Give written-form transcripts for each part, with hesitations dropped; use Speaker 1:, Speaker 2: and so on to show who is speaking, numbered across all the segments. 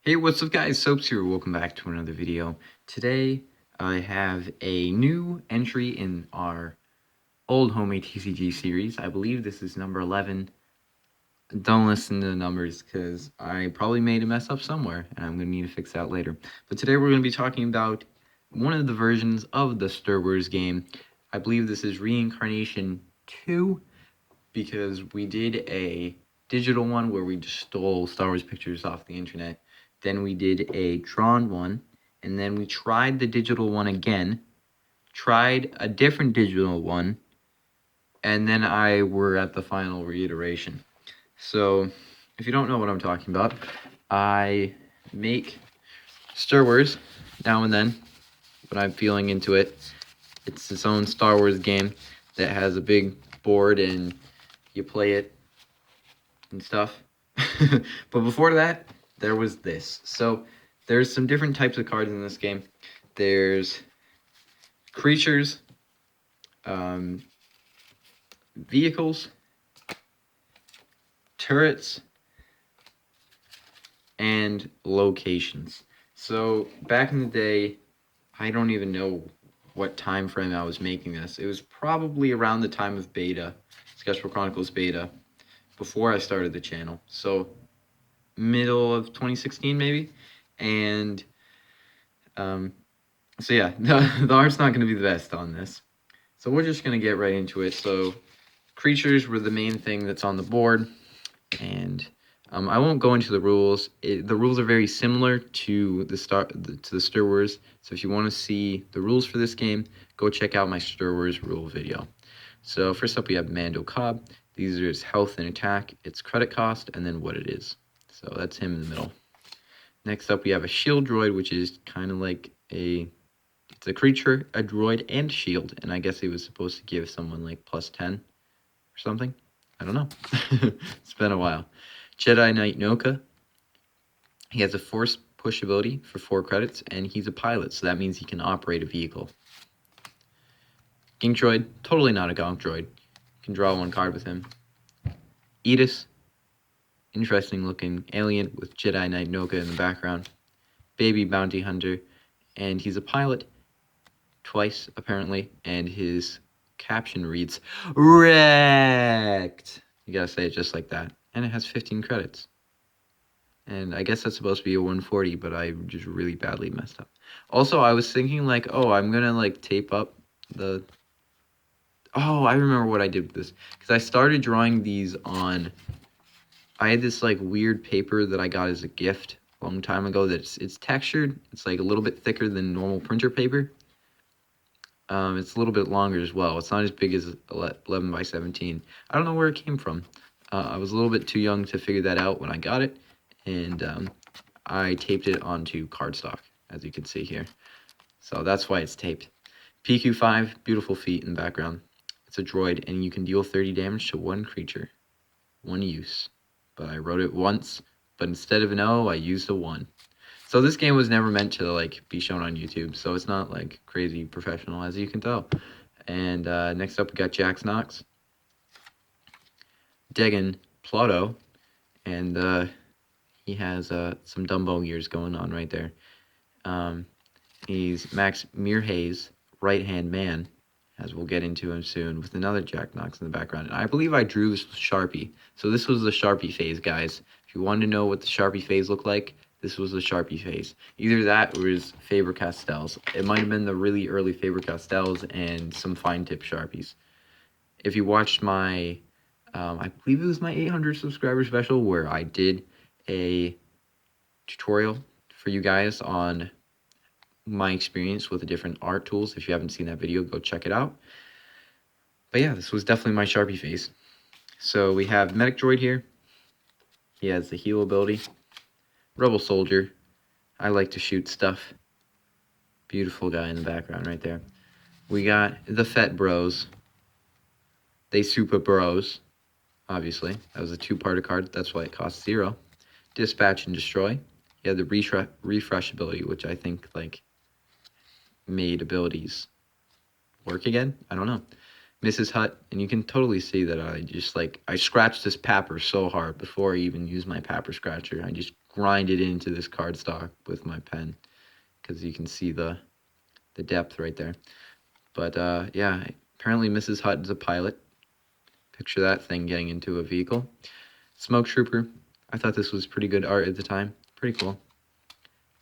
Speaker 1: Hey, what's up guys, Soaps here, welcome back to another video. Today, I have a new entry in our Old Homemade TCG series. I believe this is number 11. Don't listen to the numbers, because I probably made a mess up somewhere, and I'm going to need to fix that later. But today we're going to be talking about one of the versions of the Ster game. I believe this is Reincarnation 2, because we did a digital one where we just stole Star Wars pictures off the internet. Then we did a drawn one, and then we tried the digital one again, tried a different digital one, and then we're at the final reiteration. So, if you don't know what I'm talking about, I make Star Wars now and then when I'm feeling into it. It's its own Star Wars game that has a big board and you play it and stuff. But before that, there was this. So there's some different types of cards in this game. There's creatures, vehicles, turrets, and locations. So back in the day, I don't even know what time frame I was making this. It was probably around the time of beta, Sketchbook Chronicles beta, before I started the channel. So middle of 2016 maybe. And so yeah, the art's not going to be the best on this. So we're just going to get right into it. So creatures were the main thing that's on the board, and I won't go into the rules. The rules are very similar to the Star Wars. So if you want to see the rules for this game, go check out my Star Wars rule video. So first up we have Mando Cobb. These are his health and attack, its credit cost, and then what it is. So that's him in the middle. Next up we have a shield droid, which is kind of like it's a creature, a droid, and shield. And I guess he was supposed to give someone like plus 10 or something. I don't know. It's been a while. Jedi Knight Noka. He has a force push ability for 4 credits, and he's a pilot, so that means he can operate a vehicle. Gink droid, totally not a gonk droid. You can draw 1 card with him. Edis, interesting looking alien with Jedi Knight Noka in the background. Baby bounty hunter, and he's a pilot twice apparently, and his caption reads wrecked. You gotta say it just like that. And it has 15 credits. And I guess that's supposed to be a 140, but I just really badly messed up. Also, I was thinking like, oh, I'm gonna like tape up the... Oh, I remember what I did with this. Because I started drawing these on... I had this like weird paper that I got as a gift a long time ago that's it's textured. It's like a little bit thicker than normal printer paper. It's a little bit longer as well. It's not as big as 11 by 17. I don't know where it came from. I was a little bit too young to figure that out when I got it, and I taped it onto cardstock, as you can see here. So that's why it's taped. PQ5, beautiful feet in the background. It's a droid, and you can deal 30 damage to 1 creature. 1 use. But I wrote it once, but instead of an O, I used a 1. So this game was never meant to like be shown on YouTube, so it's not like crazy professional, as you can tell. And next up we got Jax Nox, Degan Plotto, and he has some Dumbo ears going on right there. He's Max Mirhaze, right-hand man, as we'll get into him soon, with another Jack Nox in the background. And I believe I drew this with Sharpie. So this was the Sharpie phase, guys. If you wanted to know what the Sharpie phase looked like, this was the Sharpie phase. Either that or his Faber-Castells. It might have been the really early Faber-Castells and some fine-tip Sharpies. If you watched my, I believe it was my 800 subscriber special, where I did a tutorial for you guys on my experience with the different art tools. If you haven't seen that video, go check it out. But yeah, this was definitely my Sharpie phase. So we have Medic Droid here. He has the heal ability. Rebel Soldier. I like to shoot stuff. Beautiful guy in the background right there. We got the Fett Bros. They super bros. Obviously. That was a 2-parter card. That's why it costs 0. Dispatch and Destroy. He had the refresh ability, which I think like made abilities work again. I don't know. Mrs. Hutt, and you can totally see that I scratched this papper so hard before I even used my papper scratcher. I just grind it into this cardstock with my pen, because you can see the depth right there. But yeah, apparently Mrs. Hutton's a pilot. Picture that thing getting into a vehicle. Smoke Trooper. I thought this was pretty good art at the time. Pretty cool.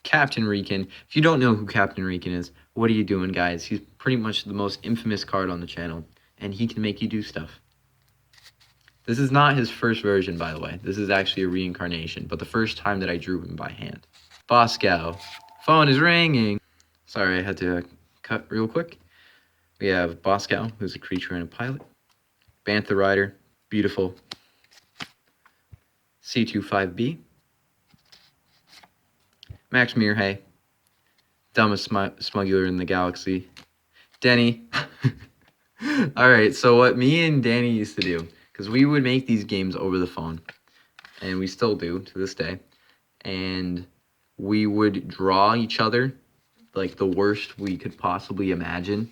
Speaker 1: Captain Rican. If you don't know who Captain Rican is, what are you doing, guys? He's pretty much the most infamous card on the channel, and he can make you do stuff. This is not his first version, by the way. This is actually a reincarnation, but the first time that I drew him by hand. Boscow. Phone is ringing. Sorry, I had to cut real quick. We have Boscow, who's a creature and a pilot. Bantha Rider. Beautiful. C25B. Max Mirhay. Dumbest smuggler in the galaxy. Denny. Alright, so what me and Danny used to do, because we would make these games over the phone, and we still do to this day, and we would draw each other like the worst we could possibly imagine,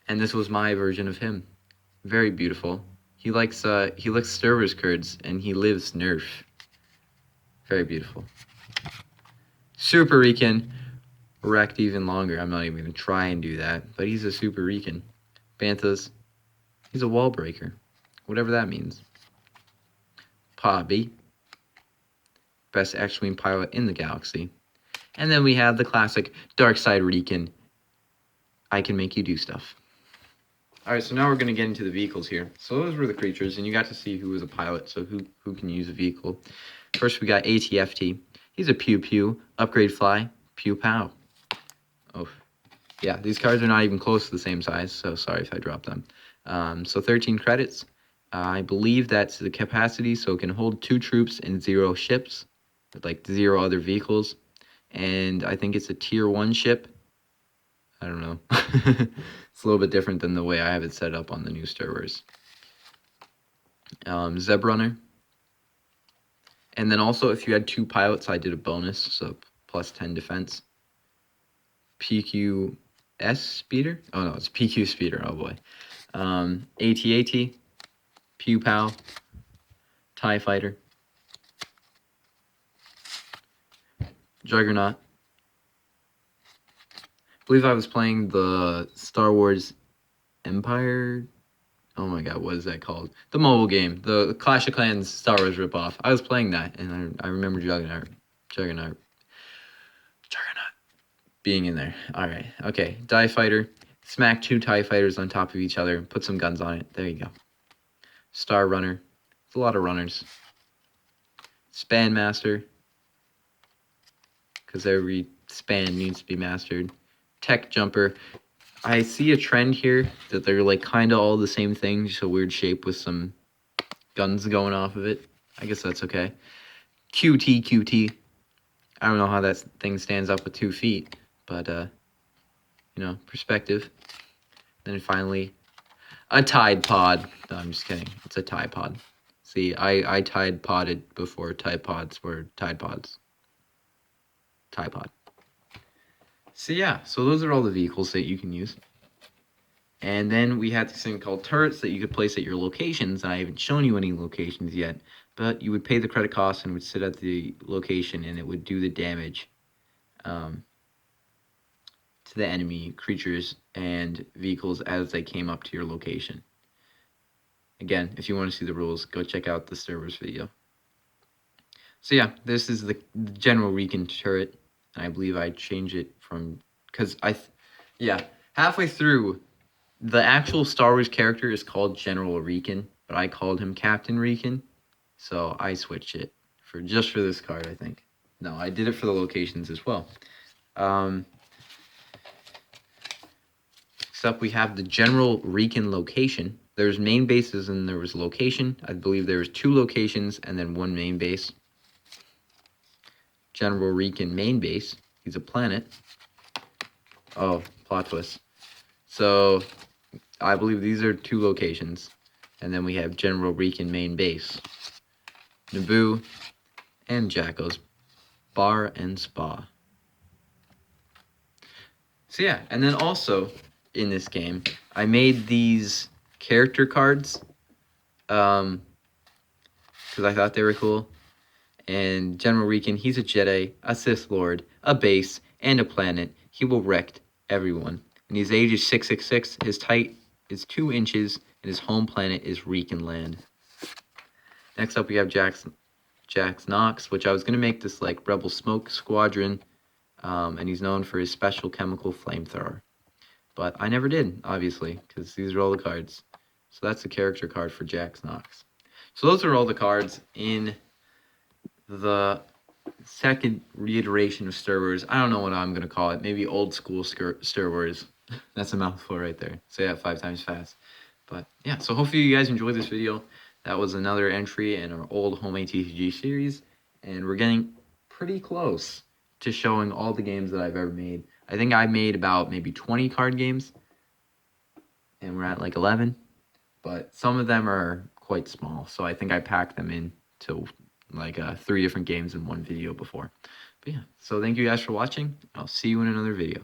Speaker 1: and this was my version of him. Very beautiful. He likes Ster curds, and he lives Nerf. Very beautiful. Super Rican. Wrecked even longer. I'm not even going to try and do that, but he's a Super Rican. Banthas. He's a wall breaker. Whatever that means. Pobby. Best X-Wing pilot in the galaxy. And then we have the classic Dark Side Rican. I can make you do stuff. Alright, so now we're going to get into the vehicles here. So those were the creatures, and you got to see who was a pilot, so who can use a vehicle. First we got ATFT. He's a Pew Pew, Upgrade Fly, Pew Pow. Oh, yeah, these cards are not even close to the same size, so sorry if I dropped them. So 13 credits. I believe that's the capacity, so it can hold 2 troops and 0 ships, with like 0 other vehicles. And I think it's a tier 1 ship. I don't know. It's a little bit different than the way I have it set up on the new Star Wars. Zeb Runner. And then also, if you had 2 pilots, I did a bonus, so plus 10 defense. PQS Speeder? Oh no, it's PQ Speeder, oh boy. AT-AT. Pew Pow. TIE Fighter. Juggernaut. I believe I was playing the Star Wars Empire. Oh my god, what is that called? The mobile game. The Clash of Clans Star Wars ripoff. I was playing that, and I remember Juggernaut being in there. Alright, okay. TIE Fighter. Smack 2 TIE Fighters on top of each other. Put some guns on it. There you go. Star Runner. It's a lot of runners. Span Master. Because every span needs to be mastered. Tech Jumper. I see a trend here that they're like kind of all the same thing, just a weird shape with some guns going off of it. I guess that's okay. QT. I don't know how that thing stands up with 2 feet, but you know, perspective. Then finally, a Tide Pod. No, I'm just kidding. It's a Tide Pod. See, I Tide Podded before Tide Pods were Tide Pods. Tide Pod. So yeah, so those are all the vehicles that you can use. And then we had this thing called turrets that you could place at your locations. I haven't shown you any locations yet, but you would pay the credit cost and would sit at the location, and it would do the damage to the enemy creatures and vehicles as they came up to your location. Again, if you want to see the rules, go check out the Star Wars video. So yeah, this is the General Rican turret. I believe I changed it from, because halfway through, the actual Star Wars character is called General Rican, but I called him Captain Rican, so I switched it just for this card, I think. No, I did it for the locations as well. Except we have the General Rican location. There's main bases and there was location. I believe there was 2 locations and then 1 main base. General Rican main base. He's a planet. Oh, plot twist. So, I believe these are 2 locations. And then we have General Rican main base. Naboo and Jacko's Bar and Spa. So yeah, and then also in this game, I made these character cards because I thought they were cool. And General Riken, he's a Jedi, a Sith Lord, a base, and a planet. He will wreck everyone. And his age is 666. His height is 2 inches, and his home planet is Riken Land. Next up, we have Jax Nox, which I was going to make this like Rebel Smoke Squadron, and he's known for his special chemical flamethrower. But I never did, obviously, because these are all the cards. So that's the character card for Jax Nox. So those are all the cards in the second reiteration of Star Wars. I don't know what I'm going to call it. Maybe old school Star Wars. That's a mouthful right there. Say that 5 times fast. But yeah, so hopefully you guys enjoyed this video. That was another entry in our Old Homemade TCG series. And we're getting pretty close to showing all the games that I've ever made. I think I made about maybe 20 card games. And we're at like 11. But some of them are quite small. So I think I packed them into like 3 different games in one video before. But yeah, so thank you guys for watching. I'll see you in another video.